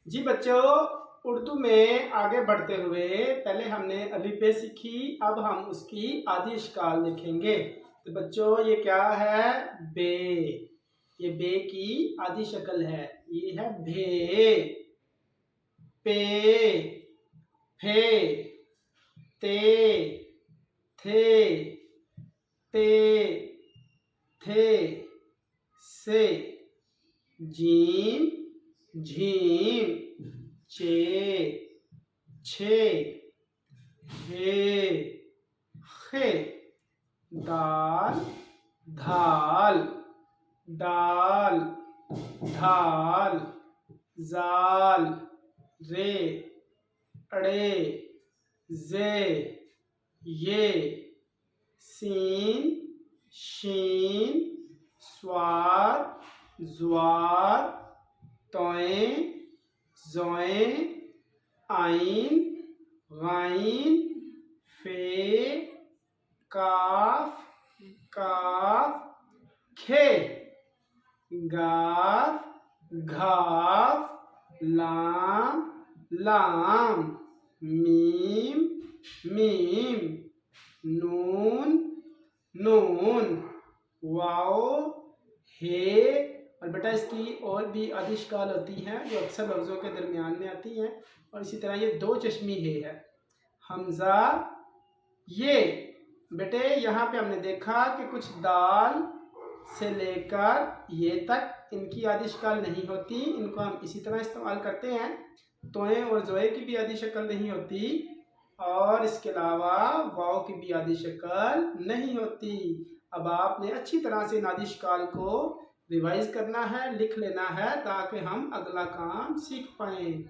जी बच्चों, उर्दू में आगे बढ़ते हुए पहले हमने अलिफ़ सीखी, अब हम उसकी आदि इश्काल देखेंगे। तो बच्चों ये क्या है? बे। ये बे की आदि शक्ल है। ये है भे, पे, फे, ते, थे, ते, थे, से, जीम, झीम, चे, छे, हे, खे, दाल, धाल, डाल, ढाल, जाल, रे, अड़े, जे, ये, सीन, शीन, स्वार, ज्वार, तोएं, जोएं, आइन, गाइन, फे, काफ, काफ, खे, गाफ, घाफ, लाम, लाम, मीम, मीम, नून, नून, वाओ, हे। और बेटा इसकी और भी आदि इश्काल होती हैं जो अक्सर लफ्ज़ों के दरमियान में आती हैं। और इसी तरह ये दो चश्मी हे है। हमज़ा, ये बेटे यहाँ पे हमने देखा कि कुछ दाल से लेकर ये तक इनकी आदि इश्काल नहीं होती, इनको हम इसी तरह इस्तेमाल करते हैं। तोएं और जोए की भी आदि शक्ल नहीं होती, और इसके अलावा वाव की भी आदि शक्ल नहीं होती। अब आपने अच्छी तरह से इन आदि इश्काल को रिवाइज करना है, लिख लेना है, ताकि हम अगला काम सीख पाएँ।